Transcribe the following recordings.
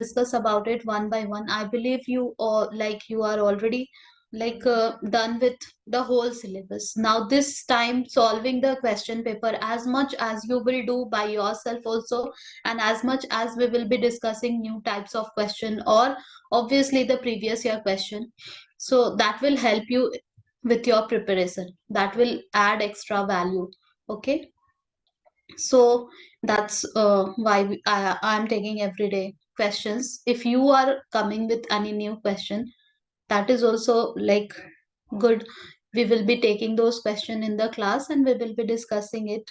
discuss about it one by one. I believe you all you are already done with the whole syllabus. Now this time solving the question paper as much as you will do by yourself also, and as much as we will be discussing new types of question or obviously the previous year question. So that will help you with your preparation. That will add extra value. Okay. So that's I'm taking everyday questions. If you are coming with any new question, that is also good. We will be taking those questions in the class and we will be discussing it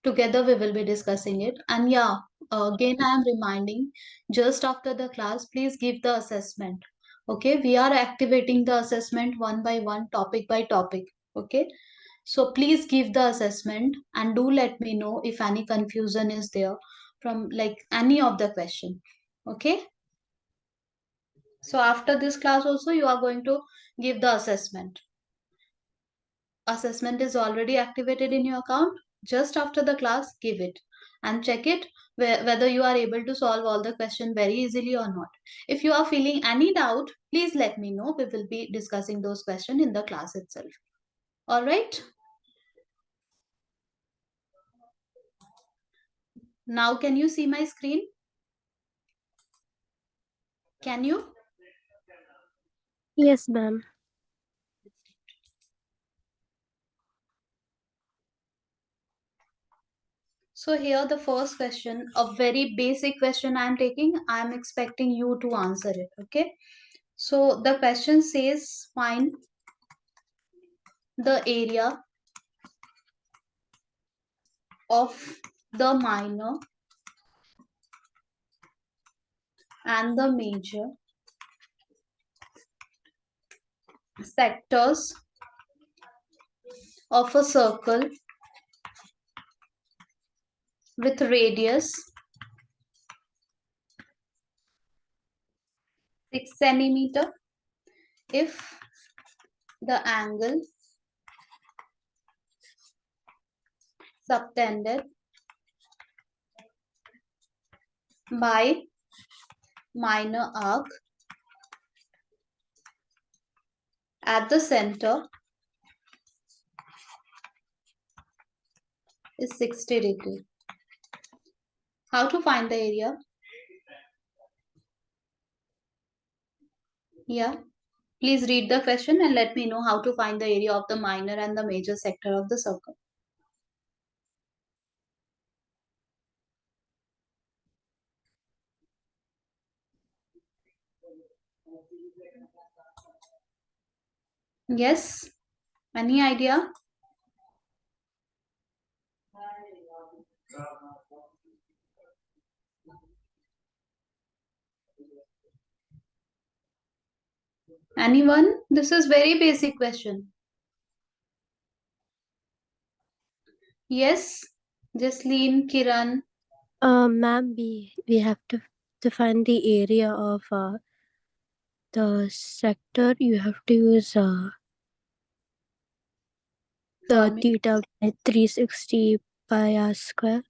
together. We will be discussing it. And yeah, again I am reminding, just after the class, please give the assessment. Okay, we are activating the assessment one by one, topic by topic. Okay, so please give the assessment and do let me know if any confusion is there from any of the question. Okay. So after this class also you are going to give the assessment. Assessment is already activated in your account. Just after the class, give it and check it whether you are able to solve all the question very easily or not. If you are feeling any doubt, please let me know. We will be discussing those questions in the class itself. All right. Now, can you see my screen? Can you? Yes, ma'am. So here the first question, a very basic question I am taking. I am expecting you to answer it. Okay. So the question says, find the area of the minor and the major sectors of a circle with radius 6 centimeter if the angle subtended by minor arc at the center is 60 degree. How to find the area? Yeah. Please read the question and let me know how to find the area of the minor and the major sector of the circle. Yes? Any idea? Anyone? This is very basic question. Yes? Jasleen, Kiran. Ma'am, we have to find the area of the sector. You have to use the Formula. theta 360 pi r square.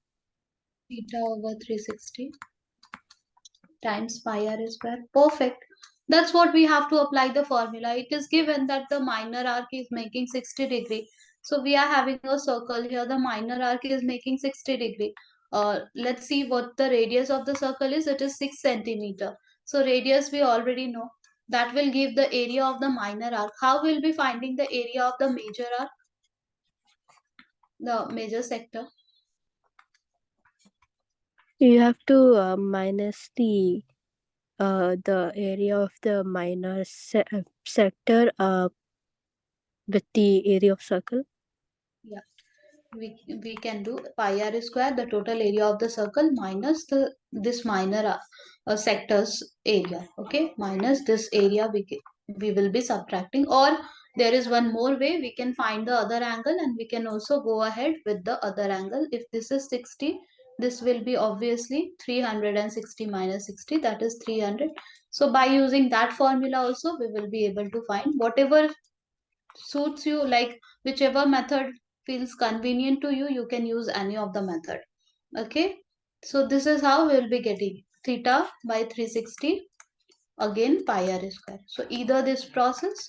Theta over 360 times pi r square. Perfect. That's what we have to apply the formula. It is given that the minor arc is making 60 degree. So we are having a circle here. The minor arc is making 60 degree. Let's see what the radius of the circle is. It is 6 centimeter. So radius we already know. That will give the area of the minor arc. How will be finding the area of the major arc? The major sector. You have to minus the area of the minor sector with the area of circle. Yeah. We can do pi r square, the total area of the circle, minus this minor sector's area. Okay, minus this area we will be subtracting. Or there is one more way, we can find the other angle and we can also go ahead with the other angle. If this is 60, this will be obviously 360 minus 60, that is 300. So by using that formula also we will be able to find whatever suits you, whichever method feels convenient to you, you can use any of the method. Okay, so this is how we'll be getting theta by 360, again pi r square. So either this process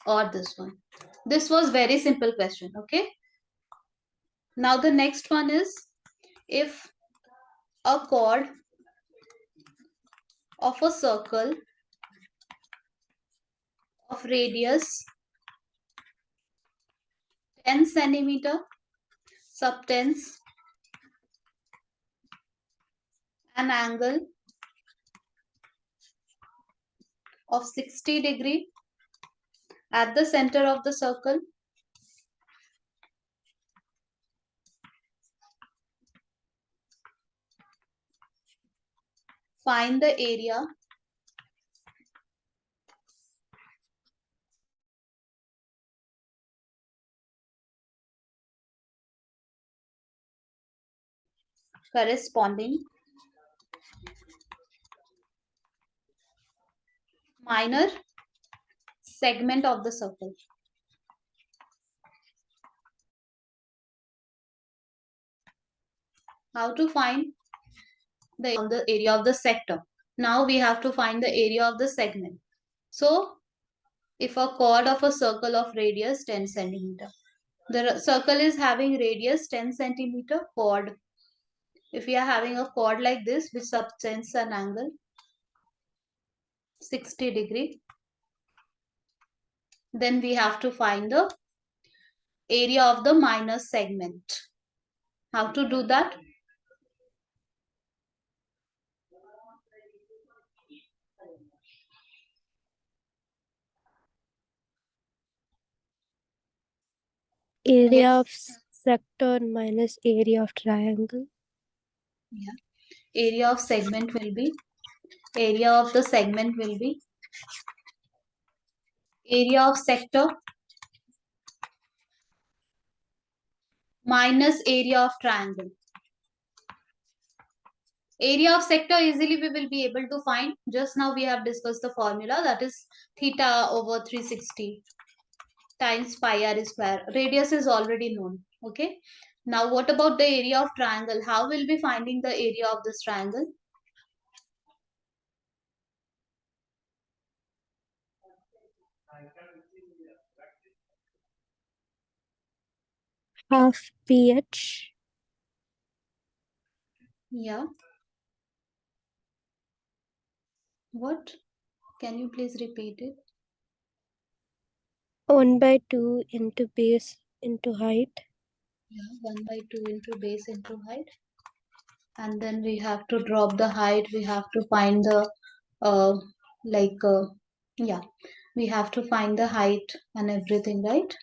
or this one. This was very simple question. Okay. Now the next one is, if a chord of a circle of radius 10 centimeter subtends an angle of 60 degree at the center of the circle, find the area corresponding minor segment of the circle. How to find the area of the sector? Now we have to find the area of the segment. So if a chord of a circle of radius 10 centimeter, the circle is having radius 10 centimeter chord. If we are having a chord like this which subtends an angle 60 degree, then we have to find the area of the minor segment. How to do that? Area of sector minus area of triangle. Yeah. Area of segment will be, area of the segment will be area of sector minus area of triangle. Area of sector easily we will be able to find. Just now we have discussed the formula, that is theta over 360 times pi r square. Radius is already known. Okay. Now what about the area of triangle? How will be finding the area of this triangle? Half pH. Yeah. What? Can you please repeat it? 1/2 into base into height. Yeah, 1/2 into base into height. And then we have to drop the height. We have to find the, uh, like, yeah, we have to find the height and everything, right?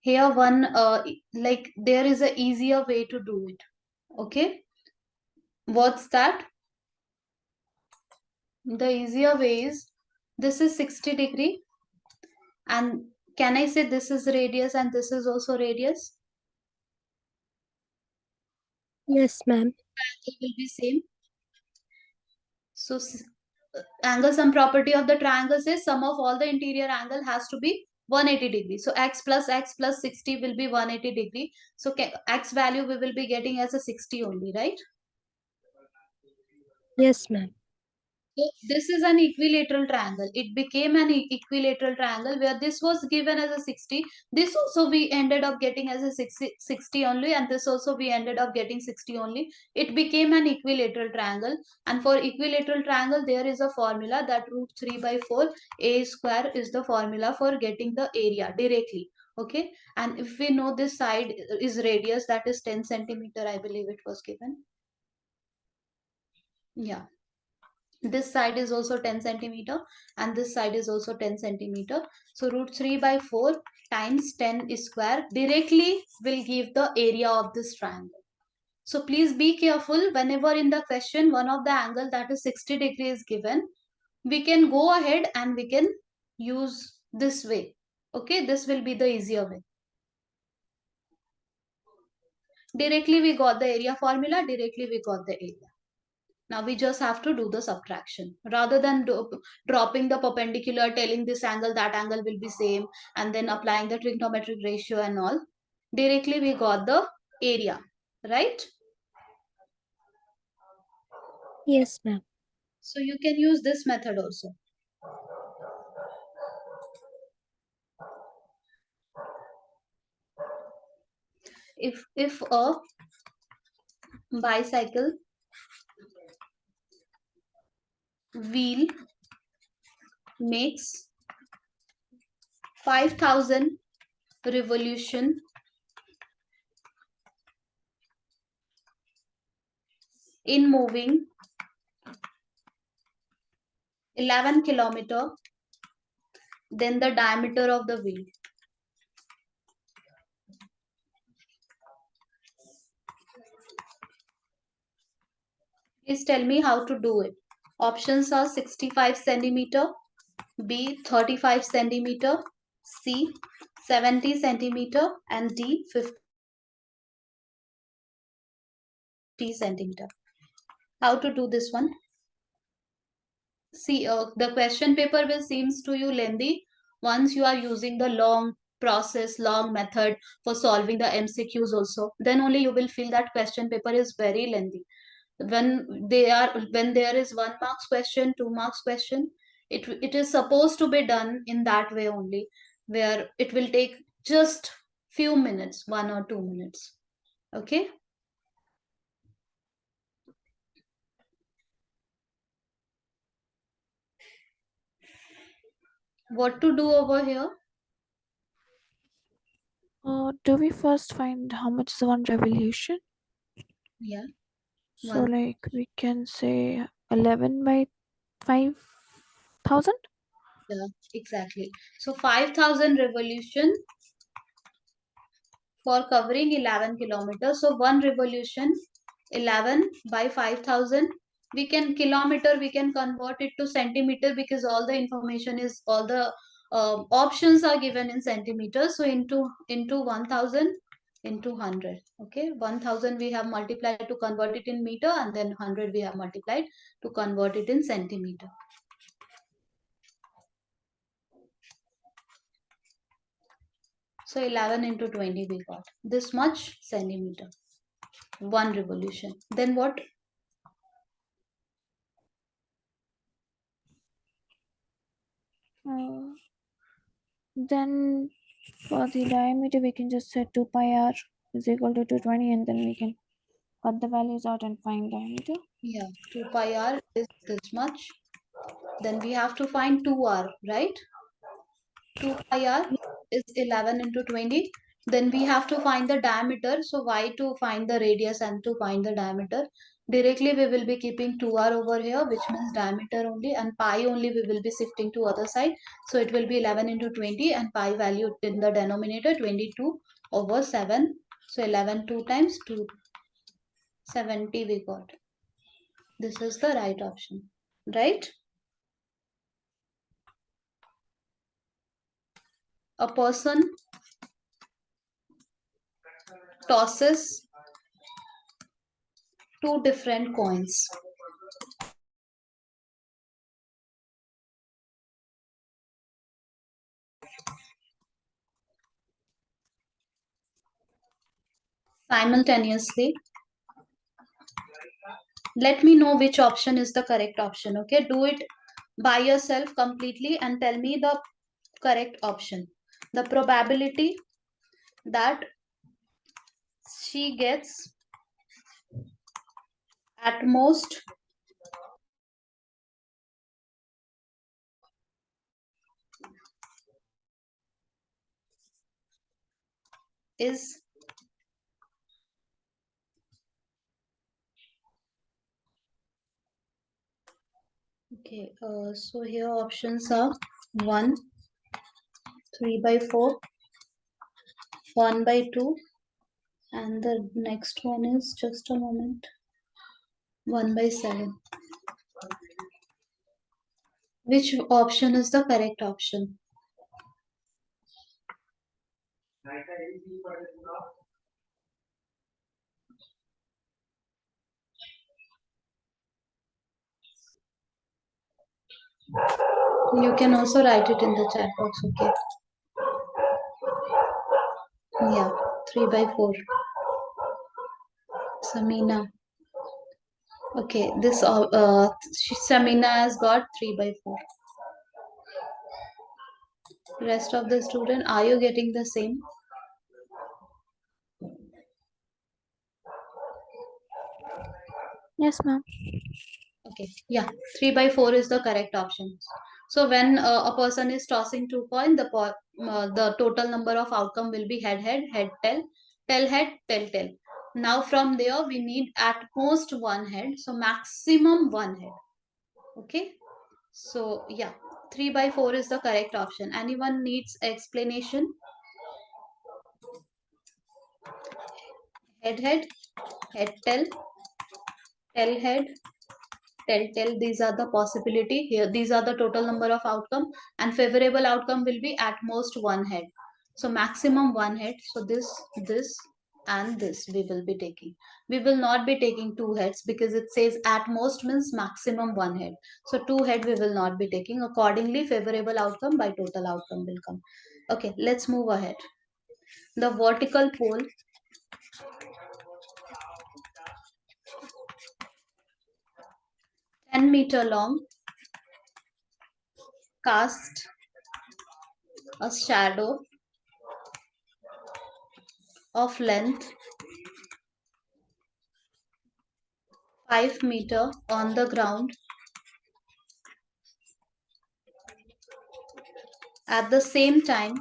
Here one, like there is a easier way to do it. Okay. What's that? The easier way is, this is 60 degree, and can I say this is radius and this is also radius? Yes, ma'am. It will be same. So angle sum property of the triangle says sum of all the interior angle has to be 180 degrees. So x plus 60 will be 180 degree. So x value we will be getting as a 60 only, right? Yes, ma'am. So this is an equilateral triangle. It became an equilateral triangle where this was given as a 60. This also we ended up getting as a 60 only, and this also we ended up getting 60 only. It became an equilateral triangle, and for equilateral triangle there is a formula that root 3 by 4 a square is the formula for getting the area directly. Okay, and if we know this side is radius, that is 10 centimeter, I believe it was given. Yeah, this side is also 10 centimeter and this side is also 10 centimeter. So root 3 by 4 times 10 square directly will give the area of this triangle. So please be careful whenever in the question one of the angle that is 60 degrees given, we can go ahead and we can use this way. Okay, this will be the easier way. Directly we got the area formula, directly we got the area. Now we just have to do the subtraction rather than dropping the perpendicular, telling this angle, that angle will be same, and then applying the trigonometric ratio and all. Directly we got the area. right? Yes, ma'am. So you can use this method also. If a bicycle wheel makes 5,000 revolution in moving 11 kilometer, then the diameter of the wheel. Please tell me how to do it. Options are 65 centimeter, B 35 centimeter, C 70 centimeter, and D 50 centimeter. How to do this one? See, the question paper will seems to you lengthy once you are using the long process, long method for solving the MCQs also. Then only you will feel that question paper is very lengthy. When there is 1 marks question, 2 marks question, it is supposed to be done in that way only, where it will take just few minutes, 1 or 2 minutes. Okay, what to do over here? Do we first find how much is one revolution? Yeah, So, one. like, we can say 11 by 5,000? Yeah, exactly. So 5,000 revolution for covering 11 kilometers. So one revolution, 11 by 5,000. We can kilometer, we can convert it to centimeter because all the information is, all the options are given in centimeters. So into 1,000 into 100. Okay, 1,000 we have multiplied to convert it in meter, and then 100 we have multiplied to convert it in centimeter. So 11 into 20 we got this much centimeter. One revolution. Then what? Uh, then for the diameter, we can just set 2 pi r is equal to 220, and then we can cut the values out and find diameter. Yeah, 2 pi r is this much. Then we have to find 2r, right? 2 pi r is 11 into 20. Then we have to find the diameter. So why to find the radius and to find the diameter? Directly we will be keeping 2r over here, which means diameter only, and pi only we will be shifting to other side. So it will be 11 into 20, and pi value in the denominator 22 over 7. So 11 2 times 270 we got. This is the right option, right? A person tosses two different coins simultaneously. Let me know which option is the correct option. Okay, do it by yourself completely and tell me the correct option. The probability that she gets at most is, okay, so here options are 1, 3 by 4, 1 by 2, and the next one is, just a moment, 1 by 7. Which option is the correct option? You can also write it in the chat box, okay? Yeah, 3 by 4. Samina. Okay, this Samina has got 3 by 4. Rest of the student, are you getting the same? Yes, ma'am. Okay, yeah, 3 by 4 is the correct option. So when a person is tossing 2 coins, the total number of outcome will be head, head, head, head, tail. Now from there, we need at most one head, so maximum one head. Okay, so yeah, 3 by 4 is the correct option. Anyone needs explanation? Head, head, head, tell. These are the possibility here. These are the total number of outcome, and favorable outcome will be at most one head. So maximum one head. So this and this we will be taking. We will not be taking two heads because it says at most means maximum one head. So two head we will not be taking. Accordingly, favorable outcome by total outcome will come. Okay, let's move ahead. The vertical pole 10-meter long cast a shadow of length 5 meter on the ground. At the same time,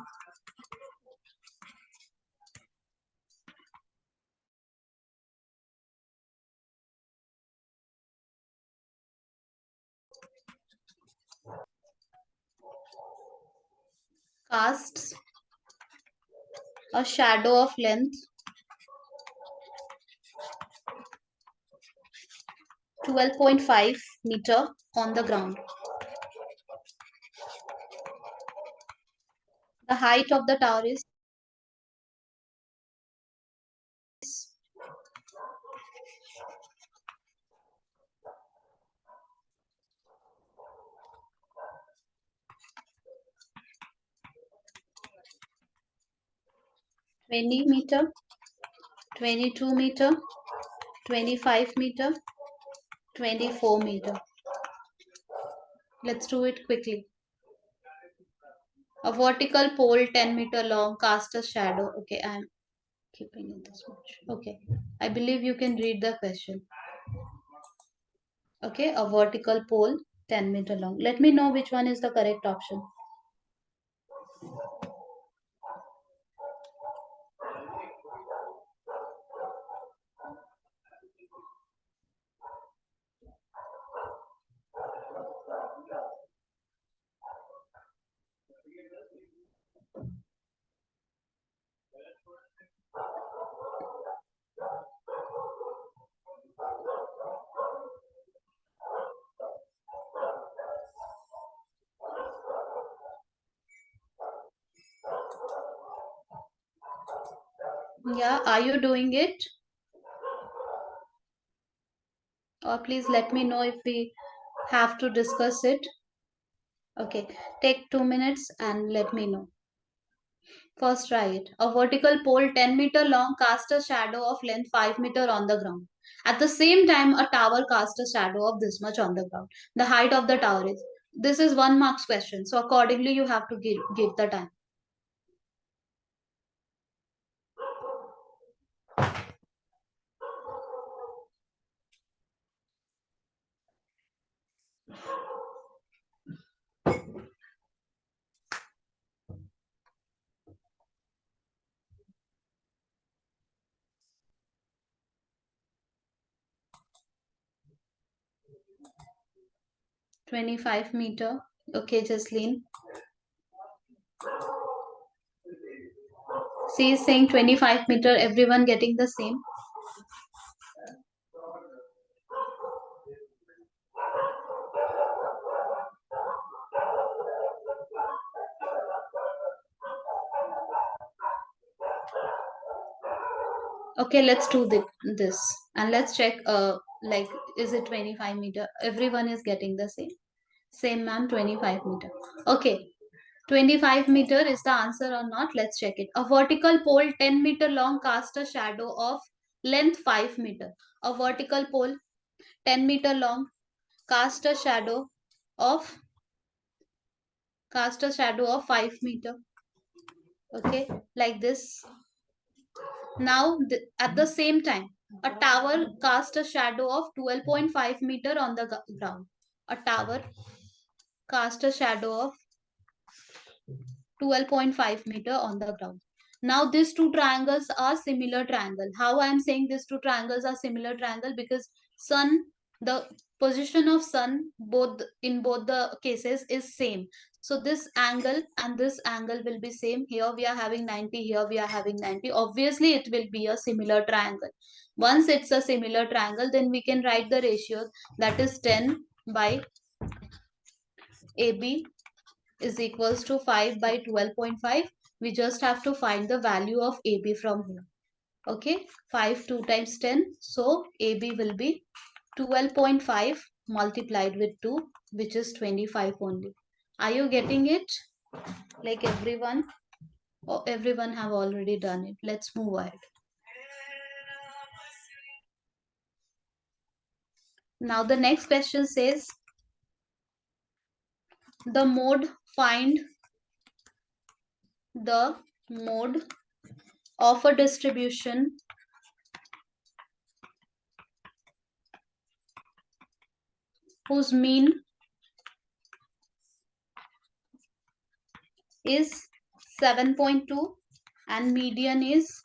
casts a shadow of length 12.5 meter on the ground. The height of the tower is 20 meter, 22 meter, 25 meter, 24 meter. Let's do it quickly. A vertical pole 10 meter long casts a shadow. Okay, I'm keeping it this much. Okay, I believe you can read the question. Okay, a vertical pole 10 meter long. Let me know which one is the correct option. Yeah, are you doing it? Or please let me know if we have to discuss it. Okay, take 2 minutes and let me know. First, try it. A vertical pole 10 meter long casts a shadow of length 5 meter on the ground. At the same time, a tower casts a shadow of this much on the ground. The height of the tower is. This is 1 marks question. So accordingly, you have to give the time. 25 meter. Okay, Jasleen. She is saying 25 meter. Everyone getting the same. Okay, let's do this and let's check. Like, is it 25 meter? Everyone is getting the same. Same, ma'am. 25 meter. Okay, 25 meter is the answer or not? Let's check it. A vertical pole 10 meter long casts a shadow of length 5 meter, a vertical pole 10 meter long, cast a shadow of 5 meter. Okay, like this. Now at the same time, a tower cast a shadow of 12.5 meter on the ground. A tower cast a shadow of 12.5 meter on the ground. Now these two triangles are similar triangle. How I am saying these two triangles are similar triangle? Because sun, the position of sun both in both the cases is same. So this angle and this angle will be same. Here we are having 90, here we are having 90. Obviously it will be a similar triangle. Once it's a similar triangle, then we can write the ratio, that is 10 by AB is equals to 5 by 12.5. We just have to find the value of AB from here. Okay, 5 2 times 10. So AB will be 12.5 multiplied with 2, which is 25 only. Are you getting it? Like everyone? Or everyone have already done it. Let's move ahead. Now the next question says, the mode, find the mode of a distribution whose mean is 7.2 and median is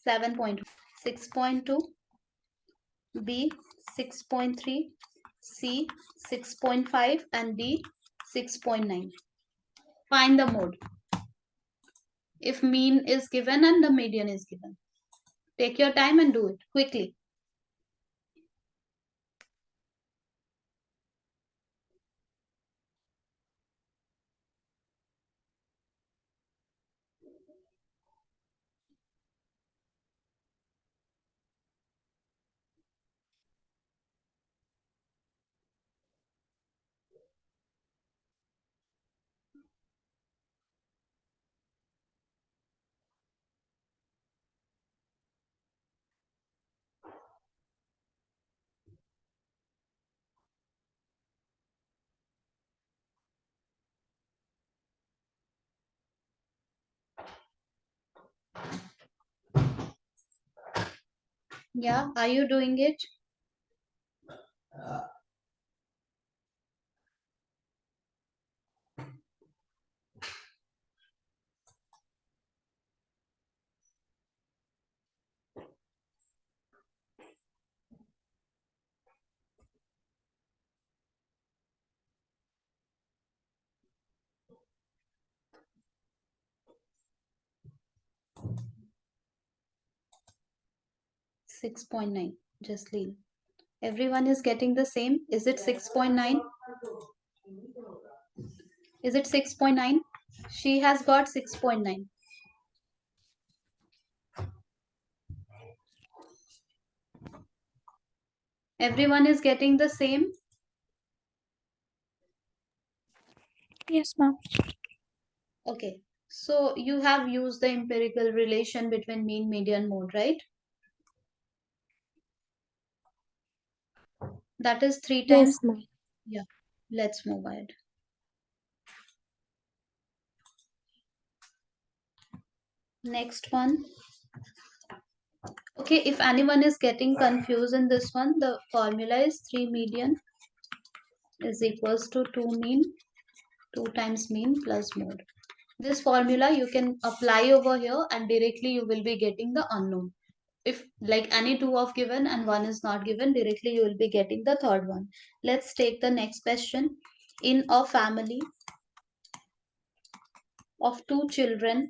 7.1. 6.2, B 6.3, C 6.5 and D 6.9. Find the mode if mean is given and the median is given. Take your time and do it quickly. Yeah, are you doing it? Uh, 6.9. Just leave. Everyone is getting the same. Is it 6.9? Is it 6.9? She has got 6.9. Everyone is getting the same. Yes, ma'am. Okay. So you have used the empirical relation between mean, median, mode, right? That is 3 times. Yes, ma'am. Yeah. Let's move ahead. Next one. Okay, if anyone is getting confused in this one, the formula is 3 median is equals to 2 mean, 2 times mean plus mode. This formula you can apply over here and directly you will be getting the unknown. If like any two of given and one is not given, directly you will be getting the third one. Let's take the next question. In a family of 2 children,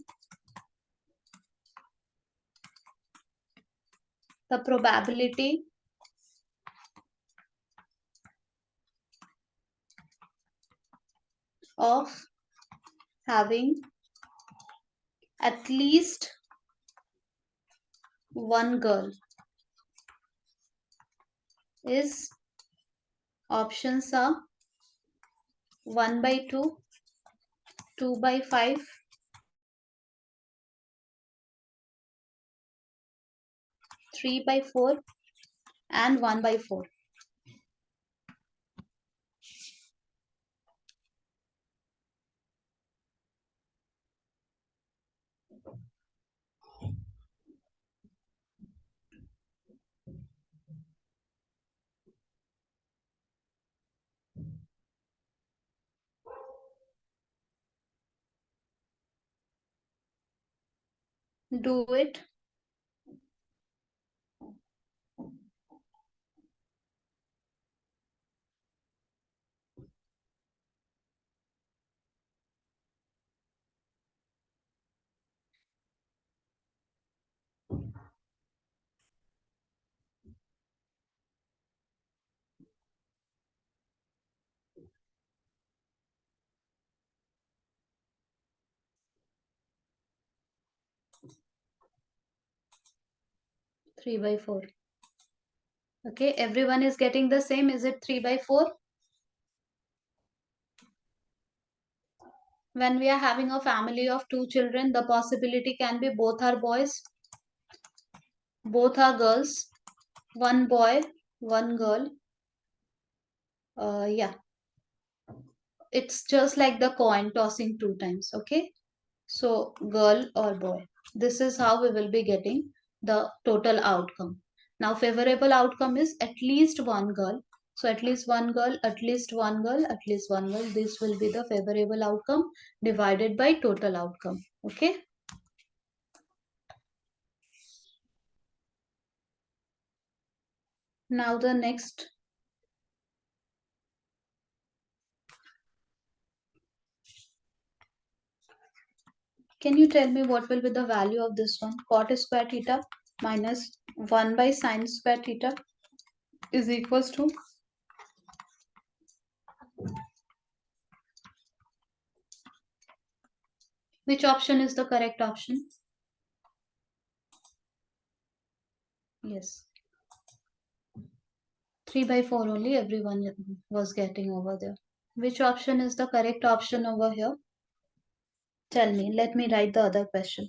the probability of having at least one girl is, options are 1 by 2, 2 by 5, 3 by 4, and 1 by 4. Do it. 3 by 4. Okay, everyone is getting the same. Is it 3 by 4? When we are having a family of 2 children, the possibility can be both are boys, both are girls, one boy, one girl. Yeah, it's just like the coin tossing 2 times. Okay, so girl or boy. This is how we will be getting the total outcome. Now, favorable outcome is at least one girl. So at least one girl, at least one girl, at least one girl. This will be the favorable outcome divided by total outcome. Okay. Now the next. Can you tell me what will be the value of this one? Cot square theta minus 1 by sine square theta is equals to, which option is the correct option? Yes. 3 by 4 only everyone was getting over there. Which option is the correct option over here? Tell me. Let me write the other question.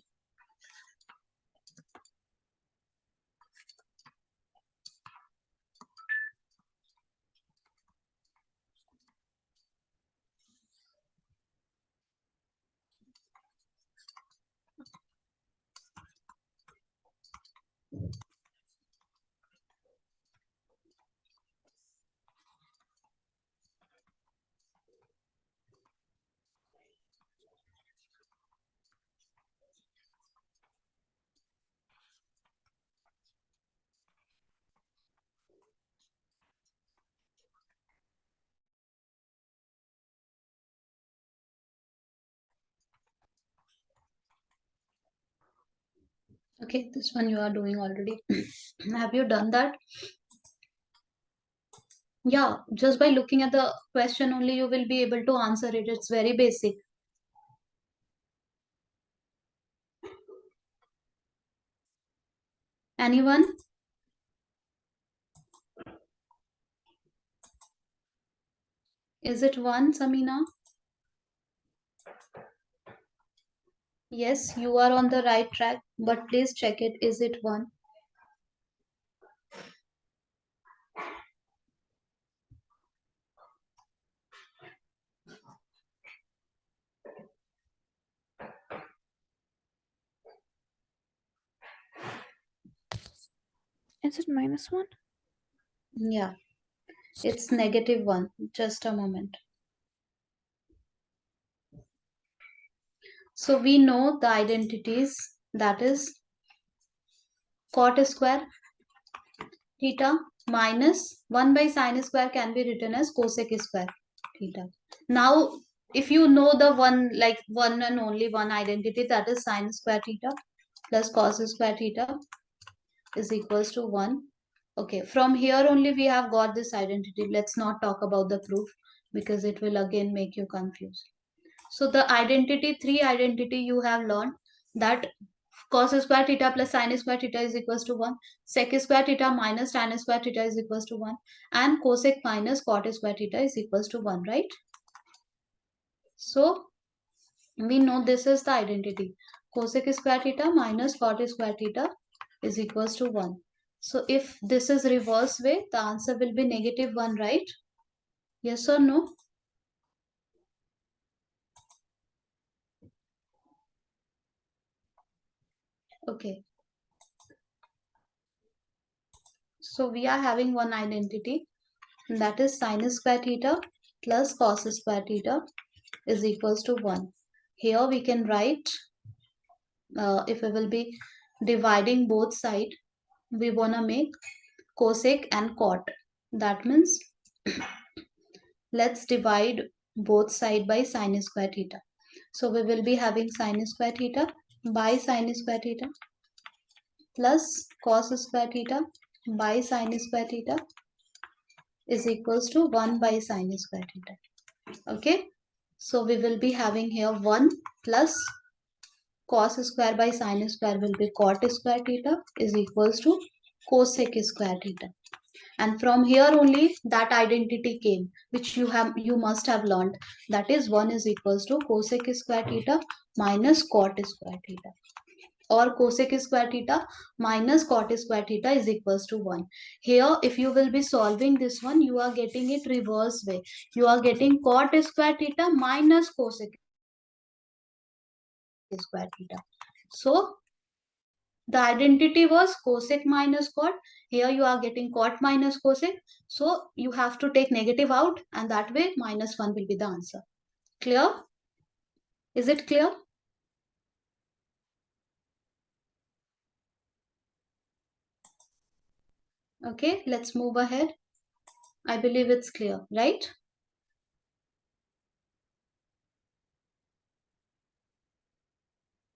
Okay, this one you are doing already. Have you done that? Yeah, just by looking at the question only you will be able to answer it. It's very basic. Anyone? Is it 1, Samina? Yes, you are on the right track, but please check it. Is it 1? Is it -1? Yeah, it's -1. Just a moment. So we know the identities, that is cot square theta minus 1 by sine square can be written as cosec square theta. Now, if you know the one, like one and only one identity, that is sine square theta plus cos square theta is equals to 1. Okay, from here only we have got this identity. Let's not talk about the proof because it will again make you confused. So the identity, 3 identity you have learned, that cos square theta plus sin square theta is equals to 1, sec square theta minus tan square theta is equals to 1, and cosec minus cot square theta is equals to 1, right? So we know this is the identity. Cosec square theta minus cot square theta is equals to 1. So if this is reverse way, the answer will be negative 1, right? Yes or no? Okay. So we are having one identity, that is sin square theta plus cos square theta is equals to 1. Here we can write, if we will be dividing both sides, we want to make cosec and cot. That means let's divide both side by sin square theta. So we will be having sin square theta by sin square theta plus cos square theta by sin square theta is equals to 1 by sin square theta. Okay. So we will be having here 1 plus cos square by sin square will be cot square theta is equals to cosec square theta. And from here only that identity came, which you must have learned. That is 1 is equals to cosec square theta minus cot square theta, or cosec square theta minus cot square theta is equals to 1. Here, if you will be solving this one, you are getting it reverse way. You are getting cot square theta minus cosec square theta. So the identity was cosec minus cot. Here you are getting cot minus cosec. So you have to take negative out, and that way minus 1 will be the answer. Clear? Is it clear? Okay, let's move ahead. I believe it's clear, right?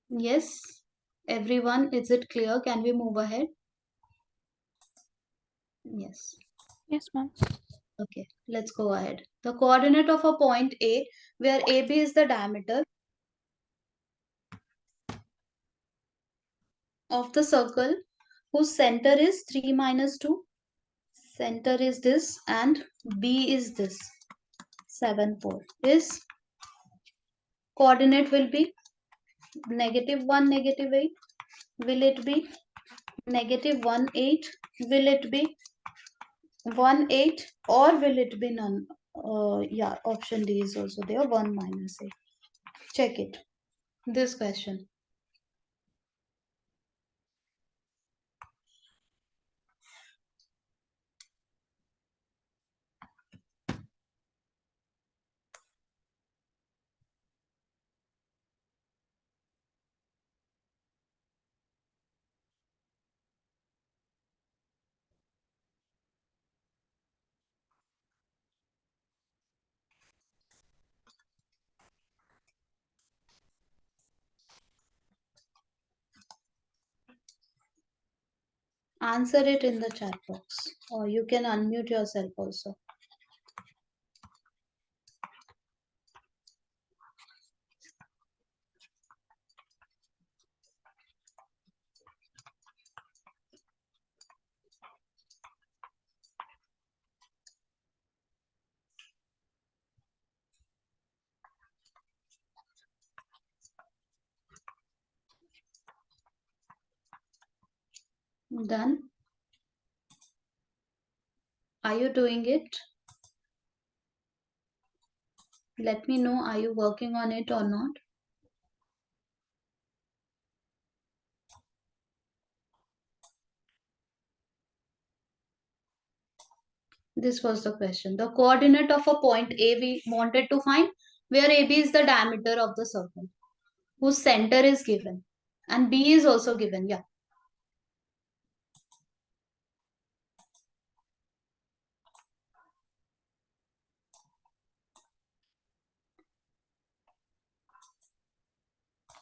Yes. Everyone, is it clear? Can we move ahead? Yes. Yes, ma'am. Okay, let's go ahead. The coordinate of a point A, where AB is the diameter of the circle, whose center is 3 minus 2. Center is this and B is this. 7, 4. Is coordinate will be negative 1, negative 8. Will it be negative 1, 8? Will it be 1, 8? Or will it be none? Yeah, option D is also there. 1 minus 8. Check it. This question. Answer it in the chat box, or you can unmute yourself also. Done? Are you doing it? Let me know, are you working on it or not? This was the question. The coordinate of a point A we wanted to find, where AB is the diameter of the circle, whose center is given, and B is also given. Yeah.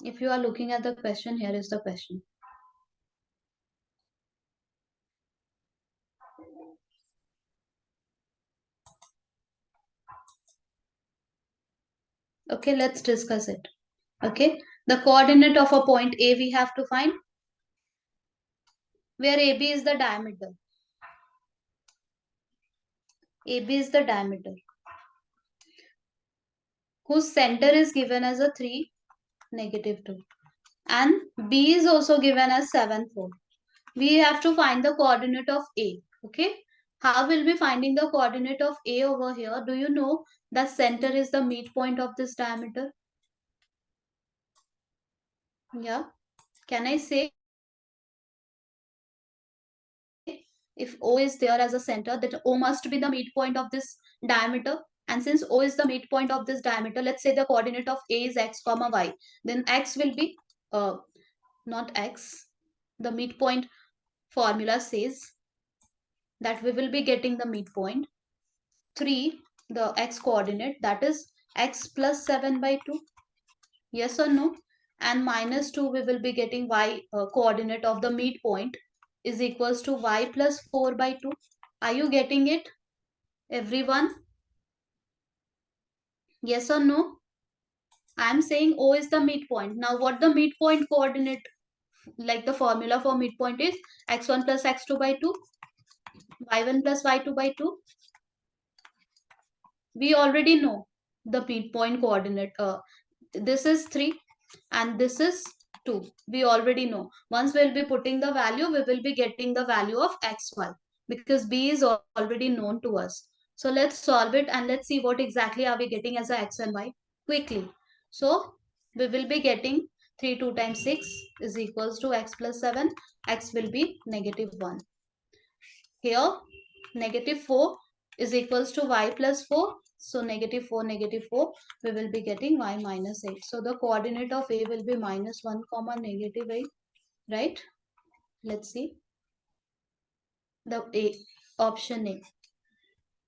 If you are looking at the question, here is the question. Okay, let's discuss it. Okay, the coordinate of a point A we have to find, where AB is the diameter. AB is the diameter, whose center is given as a 3, -2. And B is also given as 7, 4. We have to find the coordinate of A. Okay. How will be finding the coordinate of A over here? Do you know the center is the midpoint of this diameter? Yeah. Can I say if O is there as a center, that O must be the midpoint of this diameter? And since O is the midpoint of this diameter, let's say the coordinate of A is x comma y. Then x will be not x. The midpoint formula says that we will be getting the midpoint 3, the x coordinate, that is x plus 7 by 2. Yes or no? And minus 2 we will be getting y coordinate of the midpoint is equals to y plus 4 by 2. Are you getting it, everyone? Yes or no? I am saying O is the midpoint. Now what the midpoint coordinate, like the formula for midpoint is x1 plus x2 by 2, y1 plus y2 by 2. We already know the midpoint coordinate. This is 3 and this is 2. We already know. Once we'll be putting the value, we will be getting the value of xy because b is already known to us. So let's solve it and let's see what exactly are we getting as a x and y quickly. So we will be getting 3 2 times 6 is equals to x plus 7. X will be -1. Here -4 is equals to y plus 4. So -4, -4, we will be getting y minus 8. So the coordinate of A will be -1 comma -8, right? Let's see the A, option A.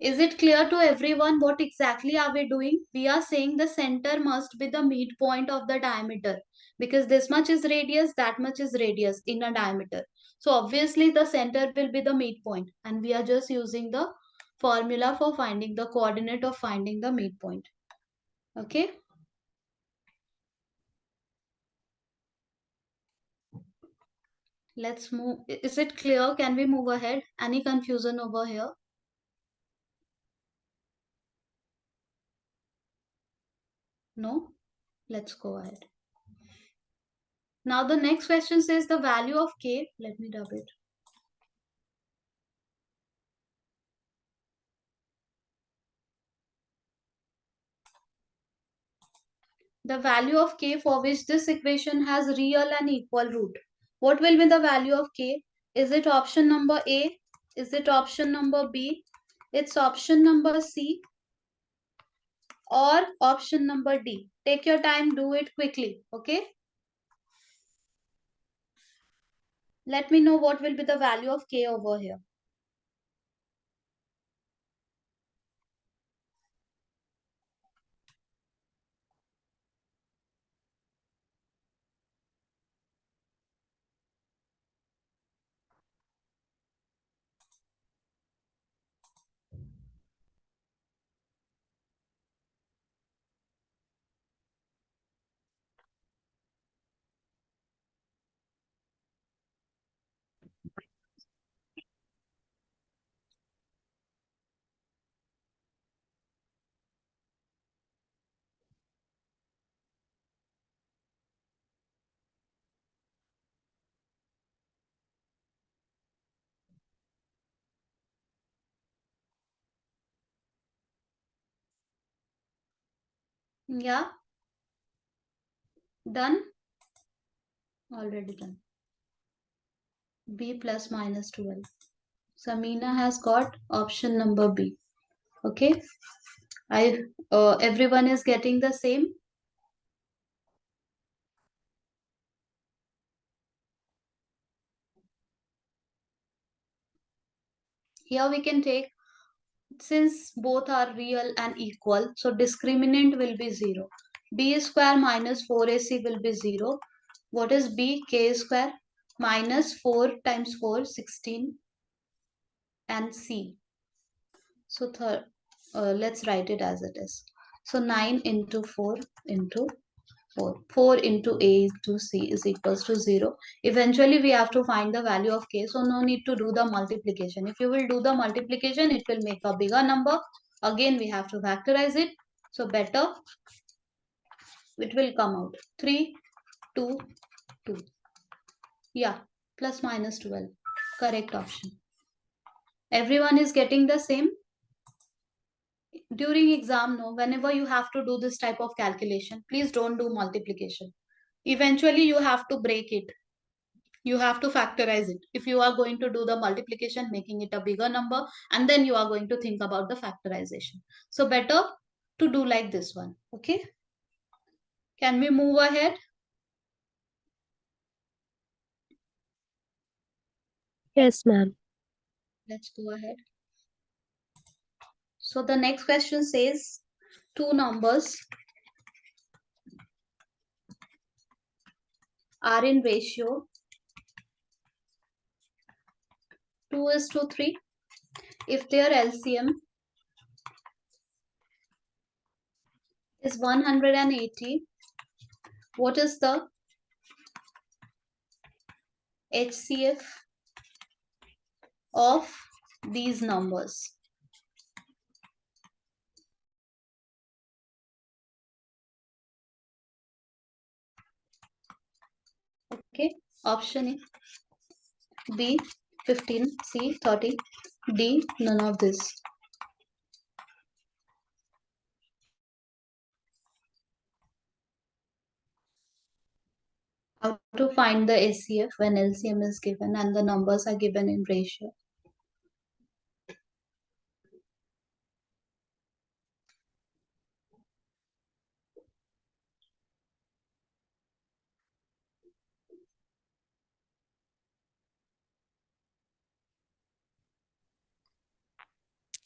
Is it clear to everyone what exactly are we doing? We are saying the center must be the midpoint of the diameter because this much is radius, that much is radius in a diameter. So obviously the center will be the midpoint and we are just using the formula for finding the coordinate of finding the midpoint. Okay. Let's move. Is it clear? Can we move ahead? Any confusion over here? No? Let's go ahead. Now the next question says the value of K. Let me rub it. The value of K for which this equation has real and equal root. What will be the value of K? Is it option number A? Is it option number B? It's option number C or option number D. Take your time, do it quickly, okay? Let me know what will be the value of K over here. Yeah, done? Already done. B plus minus 12. Samina has got option number B. Okay. Everyone is getting the same. Here we can take, since both are real and equal, so discriminant will be 0. B square minus 4AC will be 0. What is B? K square minus 4 times 4, 16, and C. So let's write it as it is. So 9 into 4 into 4. 4 into A into C is equals to 0. Eventually, we have to find the value of K. So no need to do the multiplication. If you will do the multiplication, it will make a bigger number. Again, we have to factorize it. So better It will come out 3, 2, 2. Yeah, plus minus 12. Correct option. Everyone is getting the same? During exam, no, whenever you have to do this type of calculation, please don't do multiplication. Eventually, you have to break it. You have to factorize it. If you are going to do the multiplication, making it a bigger number, and then you are going to think about the factorization. So better to do like this one. Okay. Can we move ahead? Yes, ma'am. Let's go ahead. So the next question says two numbers are in ratio 2:3. If their LCM is 180, what is the HCF of these numbers? Okay, option A, B 15, C 30, D none of this. How to find the HCF when LCM is given and the numbers are given in ratio?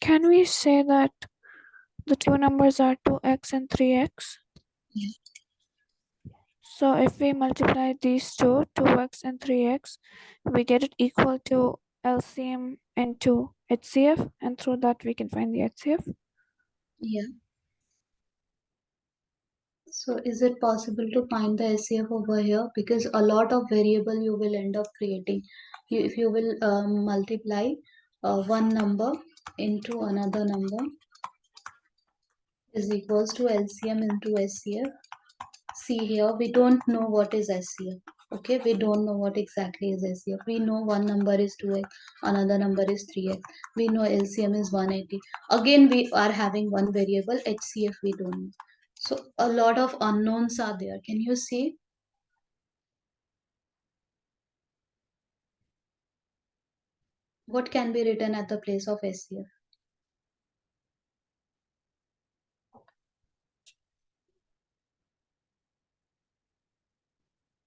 Can we say that the two numbers are 2x and 3x? Yeah. So if we multiply these two, 2x and 3x, we get it equal to LCM into HCF, and through that we can find the HCF. Yeah. So is it possible to find the HCF over here? Because a lot of variable you will end up creating. If you will multiply one number into another number is equals to LCM into HCF. See here, we don't know what is HCF. Okay, we don't know what exactly is HCF. We know one number is 2x, another number is 3x. We know LCM is 180. Again, we are having one variable, HCF we don't know. So a lot of unknowns are there. Can you see? What can be written at the place of HCF?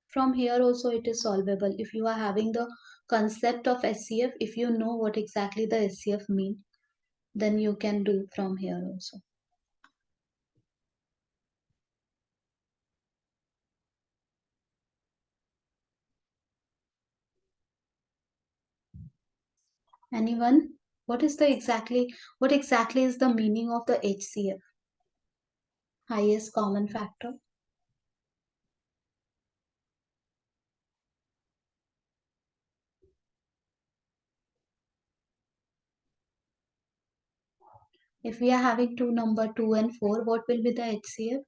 From here also it is solvable. If you are having the concept of HCF, if you know what exactly the HCF mean, then you can do from here also. Anyone? What exactly is the meaning of the HCF? Highest common factor. If we are having two number 2 and 4, what will be the HCF?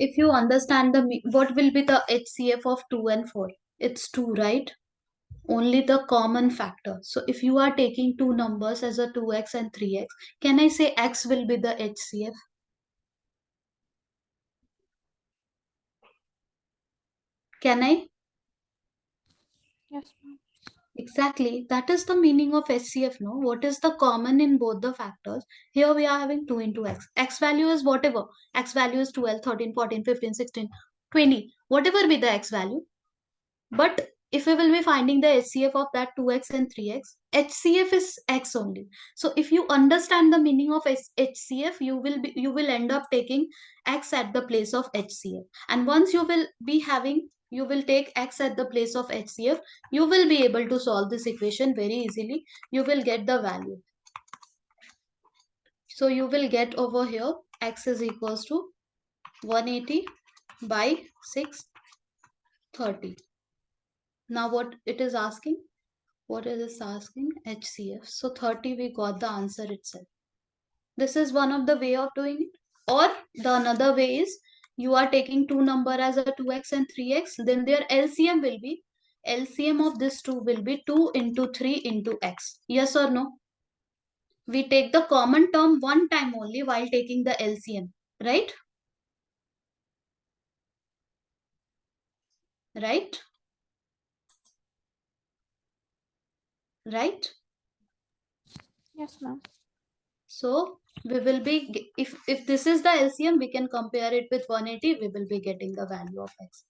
If you understand what will be the HCF of 2 and 4? It's 2, right? Only the common factor. So if you are taking two numbers as a 2x and 3x, can I say x will be the HCF? Can I? Yes, ma'am. Exactly. That is the meaning of HCF, no? What is the common in both the factors? Here we are having 2 into x. X value is whatever. X value is 12, 13, 14, 15, 16, 20. Whatever be the x value. But if we will be finding the HCF of that 2x and 3x, HCF is x only. So if you understand the meaning of HCF, you will end up taking x at the place of HCF. And once you will take x at the place of HCF, you will be able to solve this equation very easily. You will get the value. So you will get over here x is equals to 180 by 630. Now what it is asking? What is this asking? HCF. So 30, we got the answer itself. This is one of the way of doing it. Or the another way is, you are taking two number as a 2x and 3x, then their LCM will be, LCM of this two will be 2 into 3 into x. Yes or no? We take the common term one time only while taking the LCM, right? Right? Right? Yes, ma'am. So we will be, if this is the LCM, we can compare it with 180, we will be getting the value of x.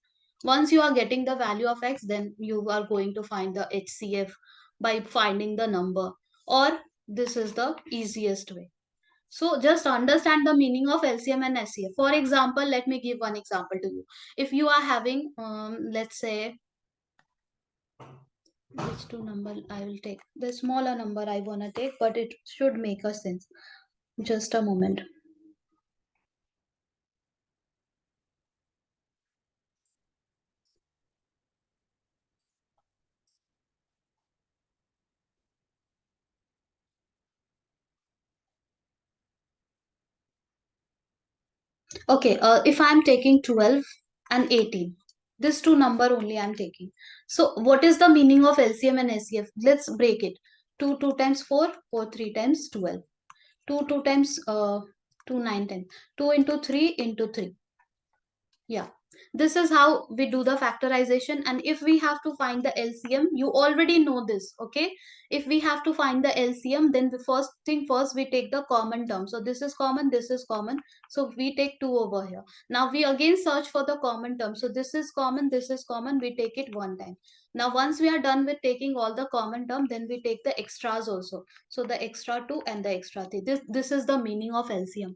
Once you are getting the value of x, then you are going to find the HCF by finding the number, or this is the easiest way. So just understand the meaning of LCM and SCF. For example, let me give one example to you. If you are having, let's say, which two number I will take? The smaller number I want to take, but it should make a sense. Just a moment. Okay, if I'm taking 12 and 18, this two number only I'm taking. So what is the meaning of LCM and SCF? Let's break it. 2 times 4, 4 3 times 12. 2 times 2 9 10. 2 into 3 into 3. Yeah, this is how we do the factorization. And if we have to find the LCM, you already know this, okay? If we have to find the LCM, then the first thing first, we take the common term. So this is common, this is common. So we take 2 over here. Now we again search for the common term. So this is common, this is common. We take it one time. Now once we are done with taking all the common term, then we take the extras also. So the extra 2 and the extra 3. This is the meaning of LCM.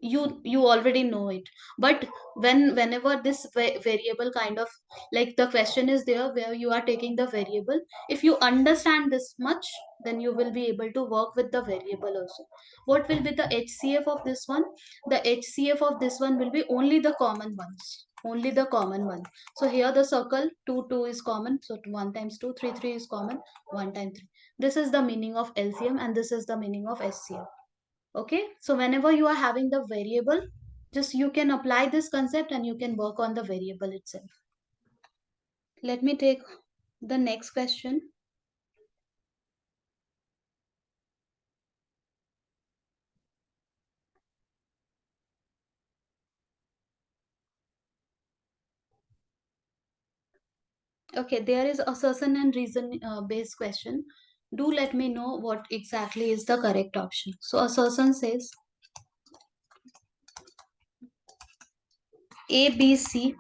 You already know it. But whenever this variable kind of, like, the question is there where you are taking the variable, if you understand this much, then you will be able to work with the variable also. What will be the HCF of this one? The HCF of this one will be only the common ones, only the common one. So here the circle 2 2 is common, so 1 times 2 3 3 is common, 1 times 3. This is the meaning of LCM and this is the meaning of SCF. Okay, so whenever you are having the variable, just you can apply this concept and you can work on the variable itself. Let me take the next question. Okay, there is assertion and reason based question. Do let me know what exactly is the correct option. So assertion says A, B, C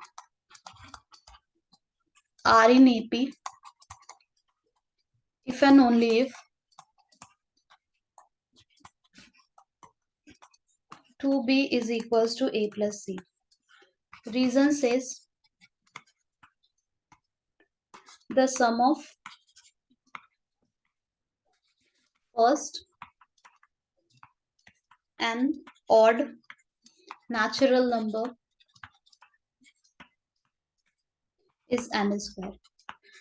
are in AP if and only if 2B is equals to A plus C. Reason says the sum of first and odd natural number is n square.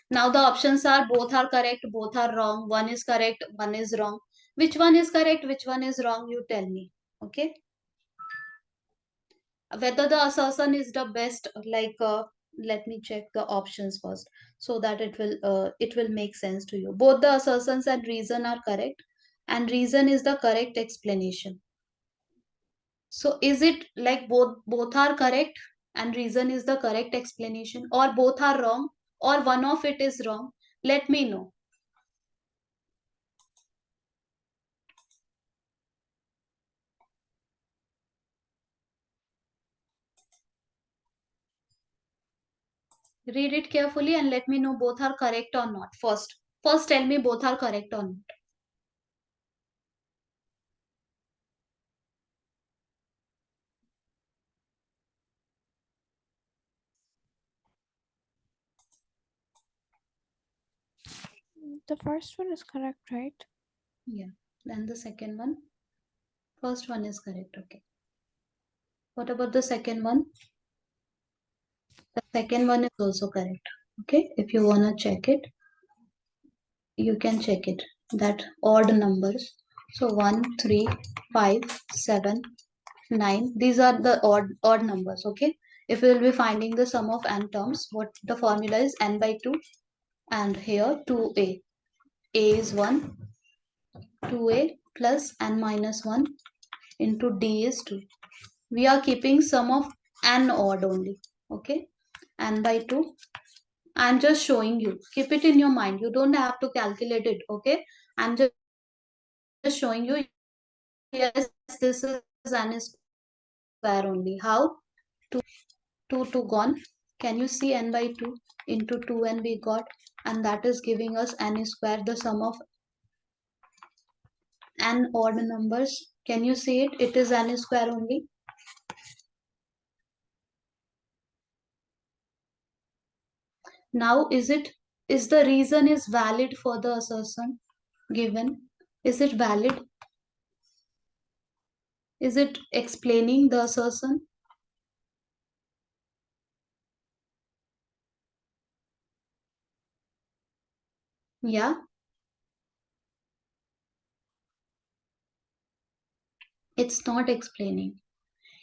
Now the options are both are correct, both are wrong. One is correct, one is wrong. Which one is correct, which one is wrong? You tell me. Okay. Whether the assertion is the best, like let me check the options first, so that it will make sense to you. Both the assertions and reason are correct, and reason is the correct explanation. So is it like both are correct and reason is the correct explanation, or both are wrong, or one of it is wrong? Let me know. Read it carefully and let me know both are correct or not. First tell me both are correct or not. The first one is correct, right? Yeah. Then the second one. First one is correct. Okay. What about the second one? The second one is also correct. Okay. If you wanna check it, you can check it. That odd numbers. So 1, 3, 5, 7, 9. These are the odd numbers. Okay. If we will be finding the sum of n terms, what the formula is n by 2, and here 2a. A is 1, 2a plus n minus 1 into d is 2. We are keeping sum of n odd only. Okay. N by 2. I'm just showing you. Keep it in your mind. You don't have to calculate it. Okay. I'm just showing you. Yes, this is n square only. How? 2 gone. Can you see n by 2 into 2n we got? And that is giving us n square, the sum of n odd numbers. Can you see it? It is n square only. Now is the reason is valid for the assertion given? Is it valid? Is it explaining the assertion? Yeah, it's not explaining.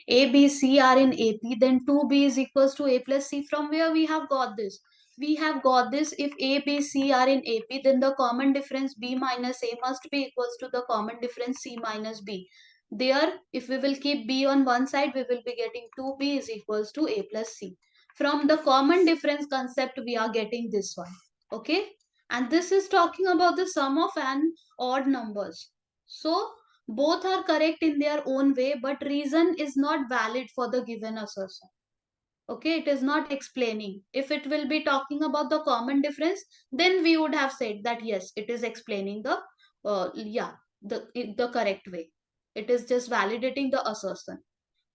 A, B, C are in AP, then 2B is equals to A plus C. From where we have got this? We have got this, if A, B, C are in AP, then the common difference B minus A must be equals to the common difference C minus B. There, if we will keep B on one side, we will be getting 2B is equals to A plus C. From the common difference concept, we are getting this one. Okay? And this is talking about the sum of n odd numbers. So, both are correct in their own way, but reason is not valid for the given assertion. Okay, it is not explaining. If it will be talking about the common difference, then we would have said that yes, it is explaining the the correct way. It is just validating the assertion.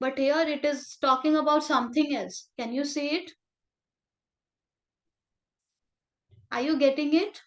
But here it is talking about something else. Can you see it? Are you getting it?